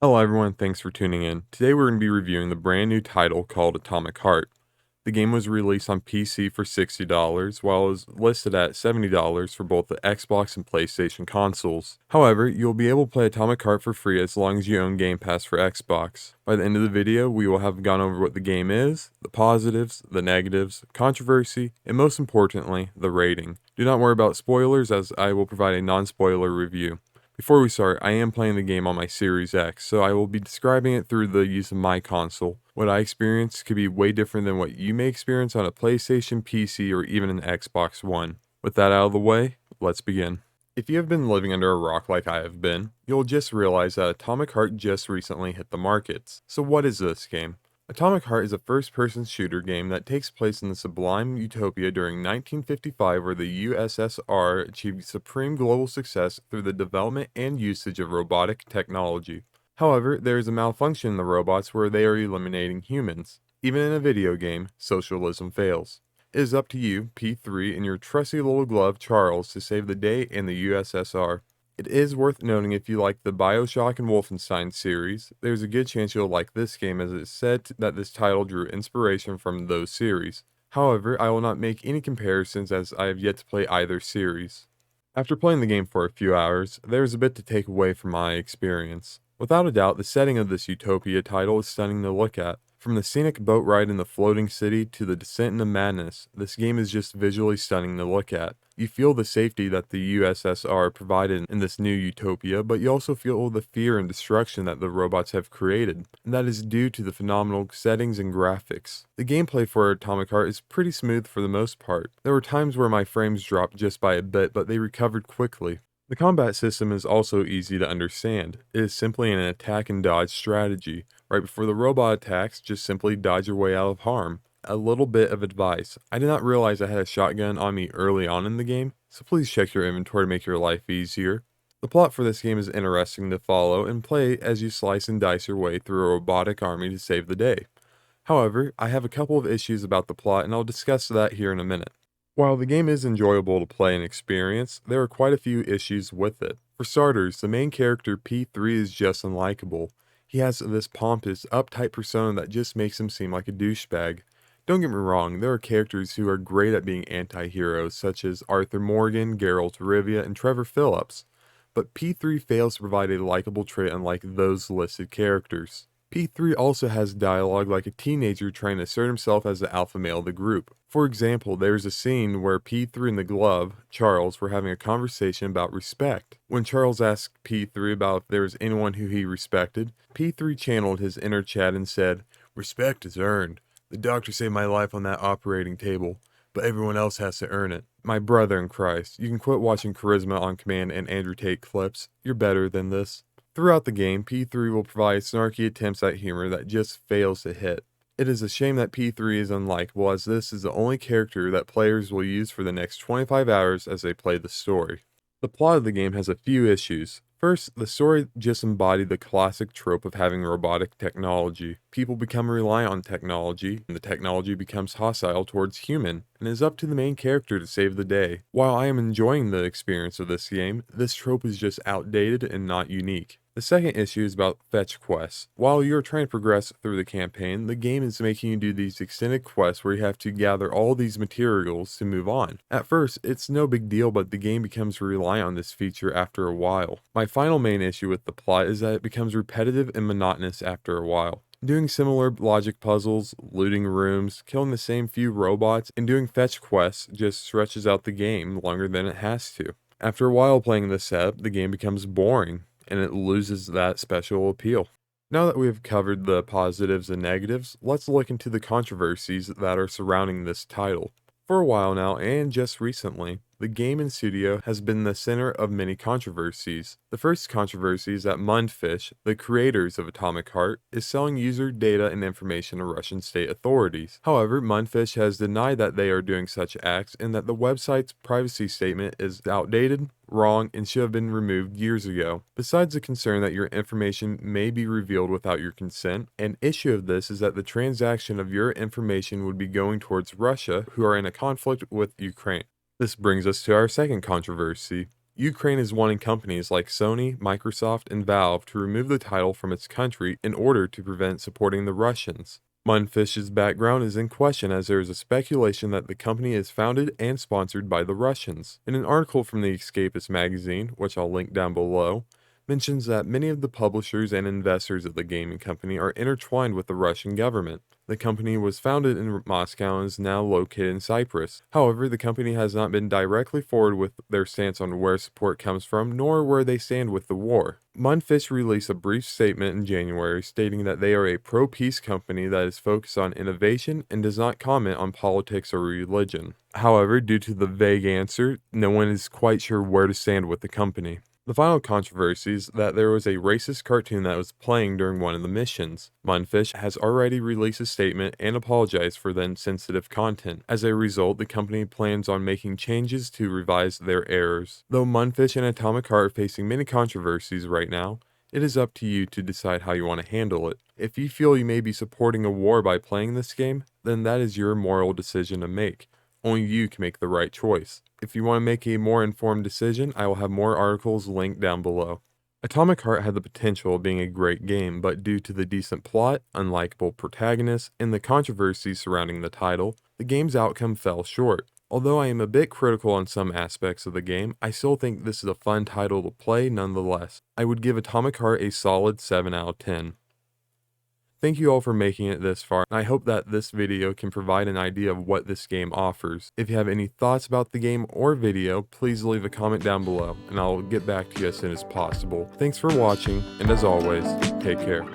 Hello everyone, thanks for tuning in. Today we're going to be reviewing the brand new title called Atomic Heart. The game was released on PC for $60, while it was listed at $70 for both the Xbox and PlayStation consoles. However, you'll be able to play Atomic Heart for free as long as you own Game Pass for Xbox. By the end of the video, we will have gone over what the game is, the positives, the negatives, controversy, and most importantly, the rating. Do not worry about spoilers as I will provide a non-spoiler review. Before we start, I am playing the game on my Series X, so I will be describing it through the use of my console. What I experience could be way different than what you may experience on a PlayStation, PC, or even an Xbox One. With that out of the way, let's begin. If you have been living under a rock like I have been, you'll just realize that Atomic Heart just recently hit the markets. So what is this game? Atomic Heart is a first-person shooter game that takes place in the sublime utopia during 1955 where the USSR achieved supreme global success through the development and usage of robotic technology. However, there is a malfunction in the robots where they are eliminating humans. Even in a video game, socialism fails. It is up to you, P3, and your trusty little glove, Charles, to save the day and the USSR. It is worth noting if you like the BioShock and Wolfenstein series, there's a good chance you'll like this game as it's said that this title drew inspiration from those series. However, I will not make any comparisons as I have yet to play either series. After playing the game for a few hours, there is a bit to take away from my experience. Without a doubt, the setting of this Utopia title is stunning to look at. From the scenic boat ride in the floating city to the descent into madness, this game is just visually stunning to look at. You feel the safety that the USSR provided in this new utopia, but you also feel the fear and destruction that the robots have created, and that is due to the phenomenal settings and graphics. The gameplay for Atomic Heart is pretty smooth for the most part. There were times where my frames dropped just by a bit, but they recovered quickly. The combat system is also easy to understand. It is simply an attack and dodge strategy. Right before the robot attacks, just simply dodge your way out of harm. A little bit of advice. I did not realize I had a shotgun on me early on in the game, so please check your inventory to make your life easier. The plot for this game is interesting to follow and play as you slice and dice your way through a robotic army to save the day. However, I have a couple of issues about the plot and I'll discuss that here in a minute. While the game is enjoyable to play and experience, there are quite a few issues with it. For starters, the main character P3 is just unlikable. He has this pompous, uptight persona that just makes him seem like a douchebag. Don't get me wrong, there are characters who are great at being anti-heroes, such as Arthur Morgan, Geralt of Rivia, and Trevor Phillips. But P3 fails to provide a likable trait unlike those listed characters. P3 also has dialogue like a teenager trying to assert himself as the alpha male of the group. For example, there's a scene where P3 and the glove, Charles, were having a conversation about respect. When Charles asked P3 about if there was anyone who he respected, P3 channeled his inner Chad and said, "Respect is earned. The doctor saved my life on that operating table, but everyone else has to earn it." My brother in Christ, you can quit watching Charisma on Command and Andrew Tate clips. You're better than this. Throughout the game, P3 will provide snarky attempts at humor that just fails to hit. It is a shame that P3 is unlikable as this is the only character that players will use for the next 25 hours as they play the story. The plot of the game has a few issues. First, the story just embodied the classic trope of having robotic technology. People become reliant on technology, and the technology becomes hostile towards human, and it is up to the main character to save the day. While I am enjoying the experience of this game, this trope is just outdated and not unique. The second issue is about fetch quests. While you're trying to progress through the campaign, the game is making you do these extended quests where you have to gather all these materials to move on. At first, it's no big deal, but the game becomes reliant on this feature after a while. My final main issue with the plot is that it becomes repetitive and monotonous after a while. Doing similar logic puzzles, looting rooms, killing the same few robots, and doing fetch quests just stretches out the game longer than it has to. After a while playing this setup, the game becomes boring, and it loses that special appeal. Now that we have covered the positives and negatives, let's look into the controversies that are surrounding this title. For a while now, and just recently, the game and studio has been the center of many controversies. The first controversy is that Mundfish, the creators of Atomic Heart, is selling user data and information to Russian state authorities. However, Mundfish has denied that they are doing such acts and that the website's privacy statement is outdated, wrong, and should have been removed years ago. Besides the concern that your information may be revealed without your consent, an issue of this is that the transaction of your information would be going towards Russia, who are in a conflict with Ukraine. This brings us to our second controversy. Ukraine is wanting companies like Sony, Microsoft, and Valve to remove the title from its country in order to prevent supporting the Russians. Munfish's background is in question as there is a speculation that the company is founded and sponsored by the Russians. In an article from the Escapist magazine, which I'll link down below, mentions that many of the publishers and investors of the gaming company are intertwined with the Russian government. The company was founded in Moscow and is now located in Cyprus. However, the company has not been directly forward with their stance on where support comes from, nor where they stand with the war. Munfish released a brief statement in January stating that they are a pro-peace company that is focused on innovation and does not comment on politics or religion. However, due to the vague answer, no one is quite sure where to stand with the company. The final controversy is that there was a racist cartoon that was playing during one of the missions. Munfish has already released a statement and apologized for the insensitive content. As a result, the company plans on making changes to revise their errors. Though Munfish and Atomic Heart are facing many controversies right now, it is up to you to decide how you want to handle it. If you feel you may be supporting a war by playing this game, then that is your moral decision to make. Only you can make the right choice. If you want to make a more informed decision, I will have more articles linked down below. Atomic Heart had the potential of being a great game, but due to the decent plot, unlikable protagonists, and the controversies surrounding the title, the game's outcome fell short. Although I am a bit critical on some aspects of the game, I still think this is a fun title to play nonetheless. I would give Atomic Heart a solid 7 out of 10. Thank you all for making it this far. I hope that this video can provide an idea of what this game offers. If you have any thoughts about the game or video, please leave a comment down below, and I'll get back to you as soon as possible. Thanks for watching, and as always, take care.